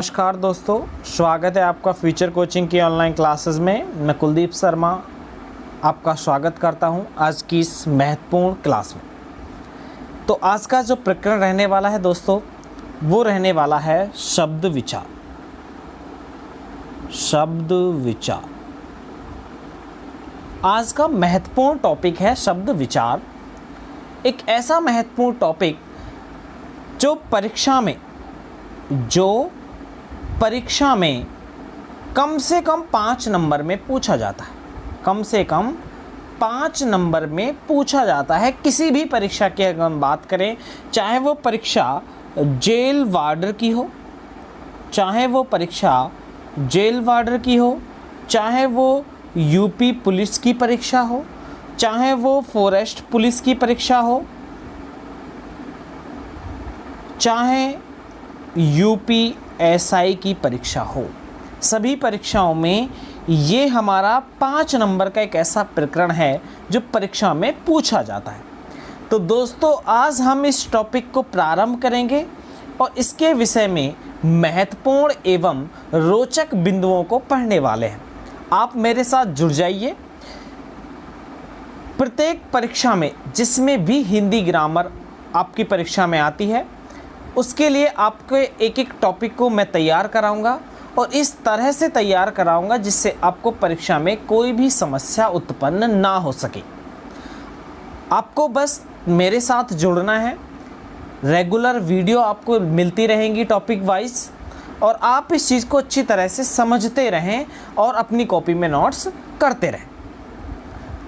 नमस्कार दोस्तों, स्वागत है आपका फ्यूचर कोचिंग की ऑनलाइन क्लासेस में। मैं कुलदीप शर्मा आपका स्वागत करता हूं आज की इस महत्वपूर्ण क्लास में। तो आज का जो प्रकरण रहने वाला है दोस्तों, वो रहने वाला है शब्द विचार। शब्द विचार आज का महत्वपूर्ण टॉपिक है। शब्द विचार एक ऐसा महत्वपूर्ण टॉपिक जो परीक्षा में कम से कम 5 नंबर में पूछा जाता है। कम से कम 5 नंबर में पूछा जाता है किसी भी परीक्षा की अगर हम बात करें, चाहे वो परीक्षा जेल वार्डर की हो, चाहे वो परीक्षा जेल वार्डर की हो, चाहे वो यूपी पुलिस की परीक्षा हो, चाहे वो फॉरेस्ट पुलिस की परीक्षा हो, चाहे यूपी एसआई की परीक्षा हो। सभी परीक्षाओं में ये हमारा 5 नंबर का एक ऐसा प्रकरण है जो परीक्षा में पूछा जाता है। तो दोस्तों, आज हम इस टॉपिक को प्रारंभ करेंगे और इसके विषय में महत्वपूर्ण एवं रोचक बिंदुओं को पढ़ने वाले हैं। आप मेरे साथ जुड़ जाइए। प्रत्येक परीक्षा में जिसमें भी हिंदी ग्रामर आपकी परीक्षा में आती है, उसके लिए आपके एक एक टॉपिक को मैं तैयार कराऊंगा और इस तरह से तैयार कराऊंगा जिससे आपको परीक्षा में कोई भी समस्या उत्पन्न ना हो सके। आपको बस मेरे साथ जुड़ना है। रेगुलर वीडियो आपको मिलती रहेंगी टॉपिक वाइज, और आप इस चीज़ को अच्छी तरह से समझते रहें और अपनी कॉपी में नोट्स करते रहें।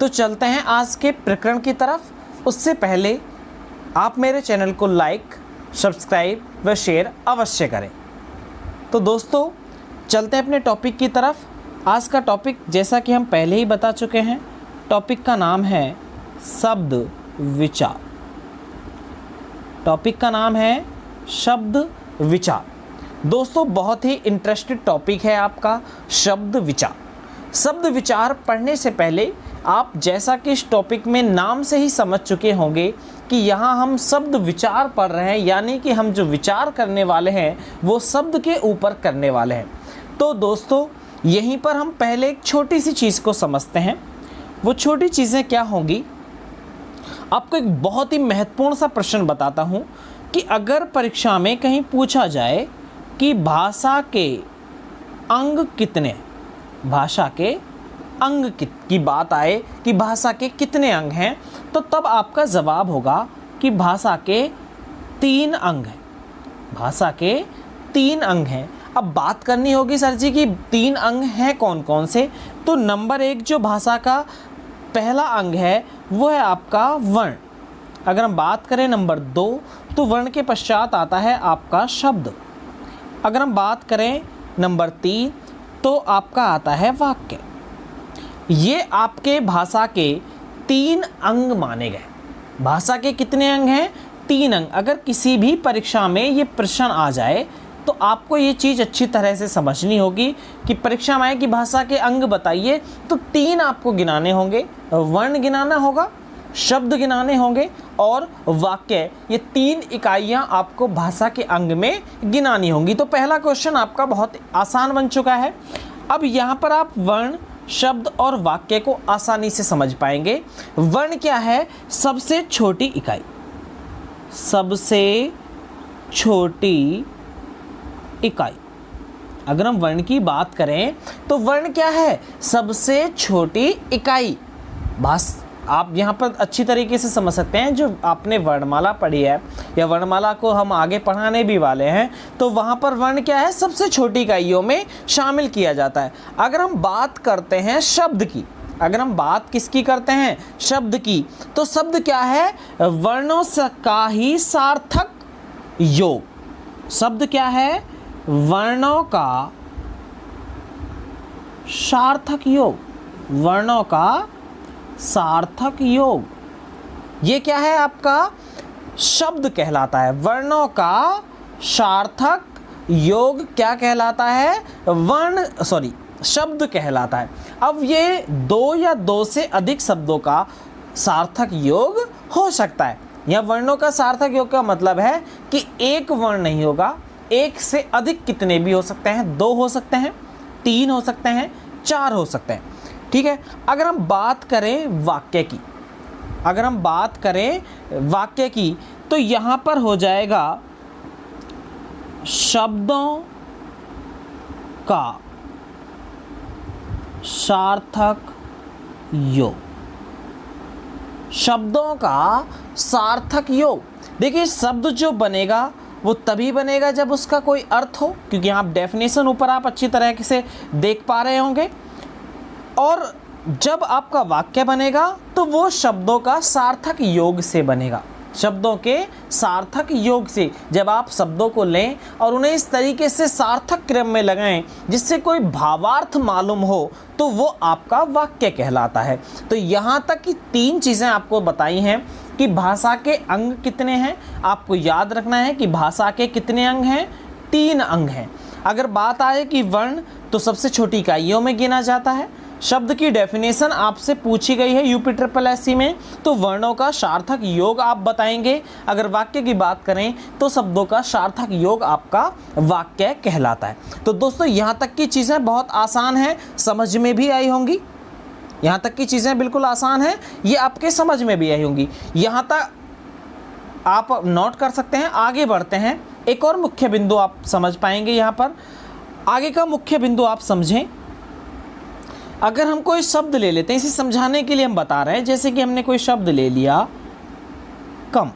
तो चलते हैं आज के प्रकरण की तरफ। उससे पहले आप मेरे चैनल को लाइक, सब्सक्राइब व शेयर अवश्य करें। तो दोस्तों, चलते हैं अपने टॉपिक की तरफ। आज का टॉपिक जैसा कि हम पहले ही बता चुके हैं, टॉपिक का नाम है शब्द विचार। टॉपिक का नाम है शब्द विचार। दोस्तों, बहुत ही इंटरेस्टेड टॉपिक है आपका शब्द विचार। शब्द विचार पढ़ने से पहले आप जैसा कि इस टॉपिक में नाम से ही समझ चुके होंगे कि यहाँ हम शब्द विचार पढ़ रहे हैं, यानी कि हम जो विचार करने वाले हैं वो शब्द के ऊपर करने वाले हैं। तो दोस्तों, यहीं पर हम पहले एक छोटी सी चीज़ को समझते हैं। वो छोटी चीज़ें क्या होंगी, आपको एक बहुत ही महत्वपूर्ण सा प्रश्न बताता हूँ कि अगर परीक्षा में कहीं पूछा जाए कि भाषा के अंग कितने, भाषा के अंग की बात आए कि भाषा के कितने अंग हैं, तो तब आपका जवाब होगा कि भाषा के 3 अंग हैं। भाषा के 3 अंग हैं। अब बात करनी होगी सर जी कि 3 अंग हैं कौन कौन से। तो नंबर 1 जो भाषा का पहला अंग है वो है आपका वर्ण। अगर हम बात करें नंबर 2, तो वर्ण के पश्चात आता है आपका शब्द। अगर हम बात करें नंबर 3, तो आपका आता है वाक्य। ये आपके भाषा के 3 अंग माने गए। भाषा के कितने अंग हैं? 3 अंग। अगर किसी भी परीक्षा में ये प्रश्न आ जाए तो आपको ये चीज़ अच्छी तरह से समझनी होगी कि परीक्षा में आए कि भाषा के अंग बताइए, तो 3 आपको गिनाने होंगे। वर्ण गिनाना होगा, शब्द गिनाने होंगे और वाक्य। ये 3 इकाइयाँ आपको भाषा के अंग में गिनानी होंगी। तो पहला क्वेश्चन आपका बहुत आसान बन चुका है। अब यहाँ पर आप वर्ण, शब्द और वाक्य को आसानी से समझ पाएंगे। वर्ण क्या है? सबसे छोटी इकाई। सबसे छोटी इकाई। अगर हम वर्ण की बात करें तो वर्ण क्या है? सबसे छोटी इकाई। आप यहाँ पर अच्छी तरीके से समझ सकते हैं। जो आपने वर्णमाला पढ़ी है या वर्णमाला को हम आगे पढ़ाने भी वाले हैं, तो वहाँ पर वर्ण क्या है? सबसे छोटी इकाइयों में शामिल किया जाता है। अगर हम बात करते हैं शब्द की, अगर हम बात किसकी करते हैं? शब्द की। तो शब्द क्या है? वर्णों का ही सार्थक योग। शब्द क्या है? वर्णों का सार्थक योग। वर्णों का सार्थक योग। ये क्या है? आपका शब्द कहलाता है। वर्णों का सार्थक योग क्या कहलाता है? शब्द कहलाता है। अब ये 2 या 2 से अधिक शब्दों का सार्थक योग हो सकता है। यह वर्णों का सार्थक योग का मतलब है कि एक वर्ण नहीं होगा, एक से अधिक कितने भी हो सकते हैं, 2 हो सकते हैं, 3 हो सकते हैं, 4 हो सकते हैं। ठीक है, अगर हम बात करें वाक्य की, तो यहाँ पर हो जाएगा शब्दों का सार्थक योग। शब्दों का सार्थक योग। देखिए, शब्द जो बनेगा वो तभी बनेगा जब उसका कोई अर्थ हो, क्योंकि आप डेफिनेशन ऊपर आप अच्छी तरह से देख पा रहे होंगे। और जब आपका वाक्य बनेगा तो वो शब्दों का सार्थक योग से बनेगा। शब्दों के सार्थक योग से जब आप शब्दों को लें और उन्हें इस तरीके से सार्थक क्रम में लगाएं जिससे कोई भावार्थ मालूम हो, तो वो आपका वाक्य कहलाता है। तो यहाँ तक कि 3 चीज़ें आपको बताई हैं कि भाषा के अंग कितने हैं। आपको याद रखना है कि भाषा के कितने अंग हैं, 3 अंग हैं। अगर बात आए कि वर्ण, तो सबसे छोटी इकाइयों में गिना जाता है। शब्द की डेफिनेशन आपसे पूछी गई है UPSSC में, तो वर्णों का सार्थक योग आप बताएंगे। अगर वाक्य की बात करें तो शब्दों का सार्थक योग आपका वाक्य कहलाता है। तो दोस्तों, यहाँ तक की चीज़ें बहुत आसान हैं, समझ में भी आई होंगी। यहाँ तक की चीज़ें बिल्कुल आसान हैं, ये आपके समझ में भी आई होंगी। यहाँ तक आप नोट कर सकते हैं। आगे बढ़ते हैं, एक और मुख्य बिंदु आप समझ पाएंगे। यहाँ पर आगे का मुख्य बिंदु आप समझें। अगर हम कोई शब्द ले लेते हैं, इसे समझाने के लिए हम बता रहे हैं, जैसे कि हमने कोई शब्द ले लिया कम,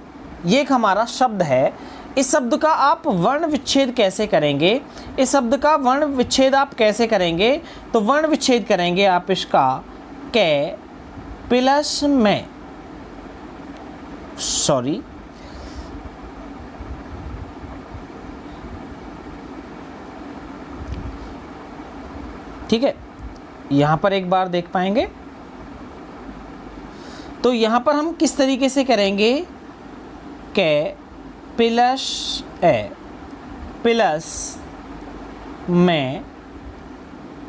ये एक हमारा शब्द है। इस शब्द का आप वर्ण विच्छेद कैसे करेंगे? इस शब्द का वर्ण विच्छेद आप कैसे करेंगे? तो वर्ण विच्छेद करेंगे आप इसका कै प्लस में, सॉरी, ठीक है, यहाँ पर एक बार देख पाएंगे। तो यहाँ पर हम किस तरीके से करेंगे? कै प्लस ए प्लस में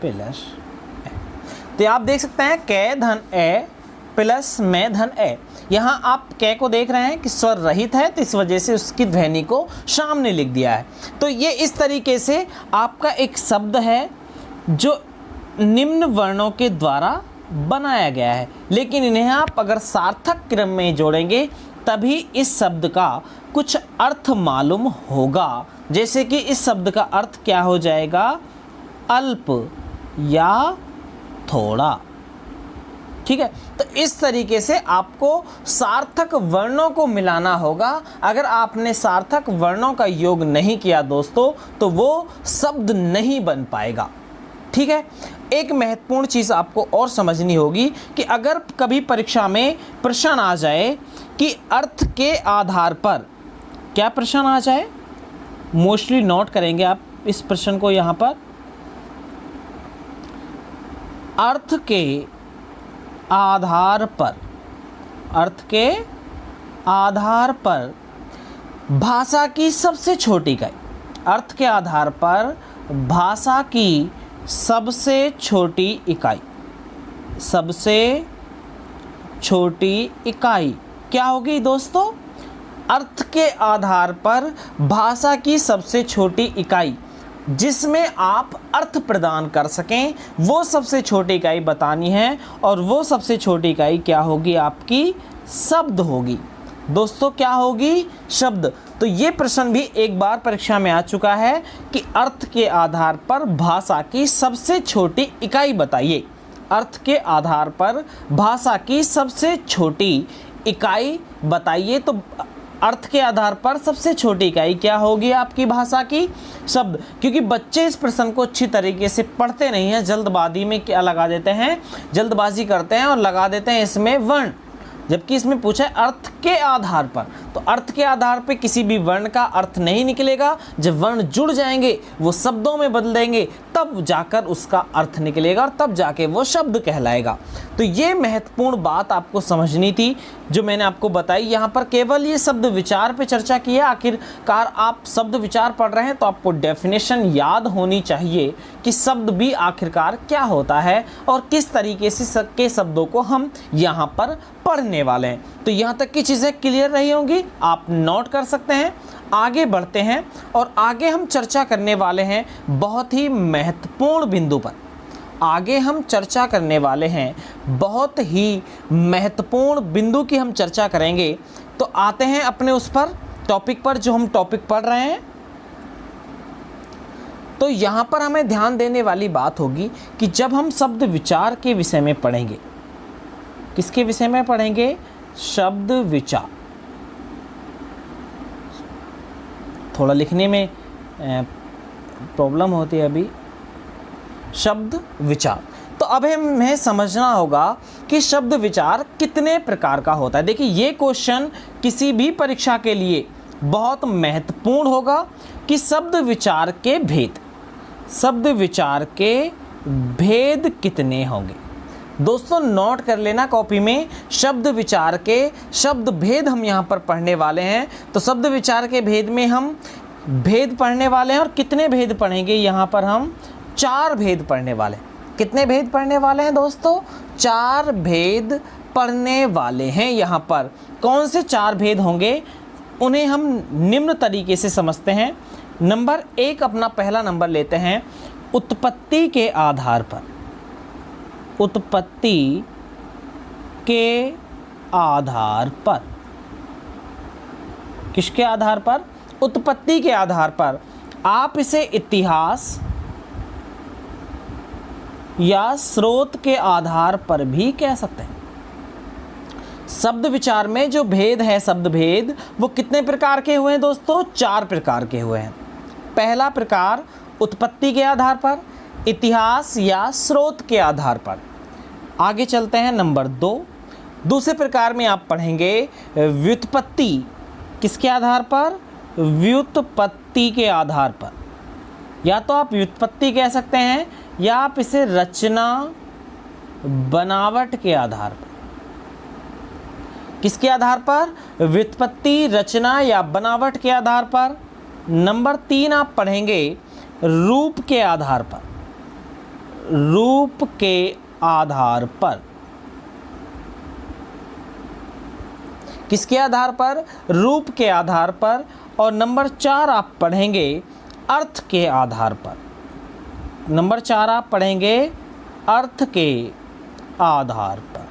प्लस ए। तो आप देख सकते हैं कै धन ए प्लस में धन ए। यहाँ आप कै को देख रहे हैं कि स्वर रहित है, तो इस वजह से उसकी ध्वनि को सामने लिख दिया है। तो ये इस तरीके से आपका एक शब्द है जो निम्न वर्णों के द्वारा बनाया गया है, लेकिन इन्हें आप अगर सार्थक क्रम में जोड़ेंगे तभी इस शब्द का कुछ अर्थ मालूम होगा। जैसे कि इस शब्द का अर्थ क्या हो जाएगा? अल्प या थोड़ा। ठीक है, तो इस तरीके से आपको सार्थक वर्णों को मिलाना होगा। अगर आपने सार्थक वर्णों का योग नहीं किया दोस्तों, तो वो शब्द नहीं बन पाएगा। ठीक है, एक महत्वपूर्ण चीज़ आपको और समझनी होगी कि अगर कभी परीक्षा में प्रश्न आ जाए कि अर्थ के आधार पर, क्या प्रश्न आ जाए, मोस्टली नोट करेंगे आप इस प्रश्न को यहाँ पर, अर्थ के आधार पर, अर्थ के आधार पर भाषा की सबसे छोटी इकाई, अर्थ के आधार पर भाषा की सबसे छोटी इकाई, सबसे छोटी इकाई क्या होगी दोस्तों? अर्थ के आधार पर भाषा की सबसे छोटी इकाई जिसमें आप अर्थ प्रदान कर सकें, वो सबसे छोटी इकाई बतानी है। और वो सबसे छोटी इकाई क्या होगी? आपकी शब्द होगी। दोस्तों क्या होगी? शब्द। तो ये प्रश्न भी एक बार परीक्षा में आ चुका है कि अर्थ के आधार पर भाषा की सबसे छोटी इकाई बताइए। अर्थ के आधार पर भाषा की सबसे छोटी इकाई बताइए। तो अर्थ के आधार पर सबसे छोटी इकाई क्या होगी आपकी भाषा की? शब्द। क्योंकि बच्चे इस प्रश्न को अच्छी तरीके से पढ़ते नहीं हैं, जल्दबाजी में क्या लगा देते हैं, जल्दबाजी करते हैं और लगा देते हैं इसमें वर्ण, जबकि इसमें पूछा है अर्थ के आधार पर। तो अर्थ के आधार पर किसी भी वर्ण का अर्थ नहीं निकलेगा। जब वर्ण जुड़ जाएंगे, वो शब्दों में बदलेंगे, तब जाकर उसका अर्थ निकलेगा और तब जाके वो शब्द कहलाएगा। तो ये महत्वपूर्ण बात आपको समझनी थी जो मैंने आपको बताई। यहाँ पर केवल ये शब्द विचार पे चर्चा की है। आखिरकार आप शब्द विचार पढ़ रहे हैं तो आपको डेफिनेशन याद होनी चाहिए कि शब्द भी आखिरकार क्या होता है और किस तरीके से के शब्दों को हम यहाँ पर पढ़ने वाले हैं। तो यहाँ तक की चीज़ें क्लियर रही होंगी। आप नोट कर सकते हैं। आगे बढ़ते हैं और आगे हम चर्चा करने वाले हैं बहुत ही महत्वपूर्ण बिंदु पर। आगे हम चर्चा करने वाले हैं बहुत ही महत्वपूर्ण बिंदु की हम चर्चा करेंगे। तो आते हैं अपने उस पर टॉपिक पर जो हम टॉपिक पढ़ रहे हैं। तो यहाँ पर हमें ध्यान देने वाली बात होगी कि जब हम शब्द विचार के विषय में पढ़ेंगे, किसके विषय में पढ़ेंगे? शब्द विचार। थोड़ा लिखने में प्रॉब्लम होती है अभी। शब्द विचार। तो अब हमें समझना होगा कि शब्द विचार कितने प्रकार का होता है। देखिए, ये क्वेश्चन किसी भी परीक्षा के लिए बहुत महत्वपूर्ण होगा कि शब्द विचार के भेद, शब्द विचार के भेद कितने होंगे। दोस्तों नोट कर लेना कॉपी में, शब्द विचार के शब्द भेद हम यहाँ पर पढ़ने वाले हैं। तो शब्द विचार के भेद में हम भेद पढ़ने वाले हैं। और कितने भेद पढ़ेंगे? यहाँ पर हम 4 भेद पढ़ने वाले हैं। कितने भेद पढ़ने वाले हैं दोस्तों? 4 भेद पढ़ने वाले हैं। यहाँ पर कौन से 4 भेद होंगे उन्हें हम निम्न तरीके से समझते हैं। नंबर 1, अपना पहला नंबर लेते हैं, उत्पत्ति के आधार पर। उत्पत्ति के आधार पर। किसके आधार पर? उत्पत्ति के आधार पर। आप इसे इतिहास या स्रोत के आधार पर भी कह सकते हैं। शब्द विचार में जो भेद है, शब्द भेद, वो कितने प्रकार के हुए हैं दोस्तों? 4 प्रकार के हुए हैं। पहला प्रकार उत्पत्ति के आधार पर, इतिहास या स्रोत के आधार पर। आगे चलते हैं नंबर 2। दूसरे प्रकार में आप पढ़ेंगे व्युत्पत्ति। किसके आधार पर? व्युत्पत्ति के आधार पर। या तो आप व्युत्पत्ति कह सकते हैं या आप इसे रचना, बनावट के आधार पर। किसके आधार पर? व्युत्पत्ति, रचना या बनावट के आधार पर। नंबर 3 आप पढ़ेंगे रूप के आधार पर। रूप के आधार पर। किसके आधार पर? रूप के आधार पर। और नंबर 4 आप पढ़ेंगे अर्थ के आधार पर। नंबर 4 आप पढ़ेंगे अर्थ के आधार पर।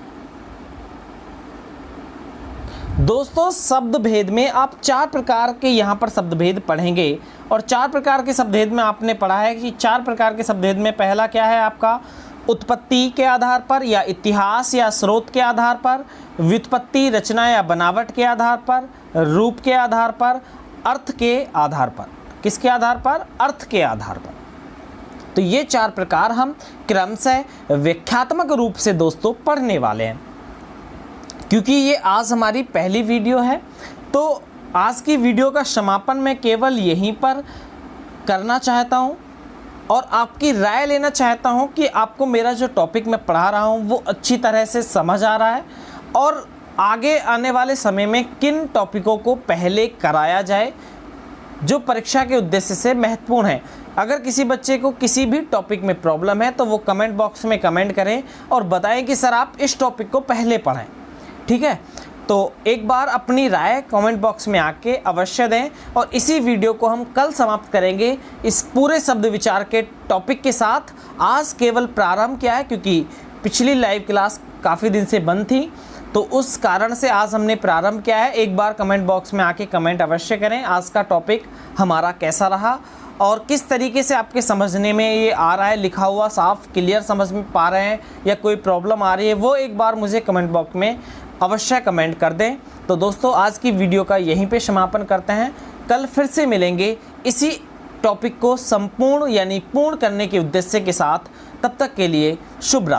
दोस्तों शब्द भेद में आप 4 प्रकार के यहाँ पर शब्द भेद पढ़ेंगे। और 4 प्रकार के शब्द भेद में आपने पढ़ा है कि 4 प्रकार के शब्द भेद में पहला क्या है आपका? उत्पत्ति के आधार पर या इतिहास या स्रोत के आधार पर, व्युत्पत्ति, रचना या बनावट के आधार पर, रूप के आधार पर, अर्थ के आधार पर। किसके आधार पर? अर्थ के आधार पर। तो ये 4 प्रकार हम क्रमशः व्याख्यात्मक रूप से दोस्तों पढ़ने वाले हैं। क्योंकि ये आज हमारी पहली वीडियो है, तो आज की वीडियो का समापन मैं केवल यहीं पर करना चाहता हूँ और आपकी राय लेना चाहता हूँ कि आपको मेरा जो टॉपिक मैं पढ़ा रहा हूँ वो अच्छी तरह से समझ आ रहा है और आगे आने वाले समय में किन टॉपिकों को पहले कराया जाए जो परीक्षा के उद्देश्य से महत्वपूर्ण है। अगर किसी बच्चे को किसी भी टॉपिक में प्रॉब्लम है तो वो कमेंट बॉक्स में कमेंट करें और बताएं कि सर आप इस टॉपिक को पहले पढ़ें। ठीक है, तो एक बार अपनी राय कमेंट बॉक्स में आके अवश्य दें। और इसी वीडियो को हम कल समाप्त करेंगे इस पूरे शब्द विचार के टॉपिक के साथ। आज केवल प्रारंभ किया है क्योंकि पिछली लाइव क्लास काफ़ी दिन से बंद थी, तो उस कारण से आज हमने प्रारंभ किया है। एक बार कमेंट बॉक्स में आके कमेंट अवश्य करें आज का टॉपिक हमारा कैसा रहा और किस तरीके से आपके समझने में ये आ रहा है, लिखा हुआ साफ क्लियर समझ में पा रहे हैं या कोई प्रॉब्लम आ रही है, वो एक बार मुझे कमेंट बॉक्स में अवश्य कमेंट कर दें। तो दोस्तों आज की वीडियो का यहीं पे समापन करते हैं। कल फिर से मिलेंगे इसी टॉपिक को संपूर्ण यानी पूर्ण करने के उद्देश्य के साथ। तब तक के लिए शुभ रात्रि।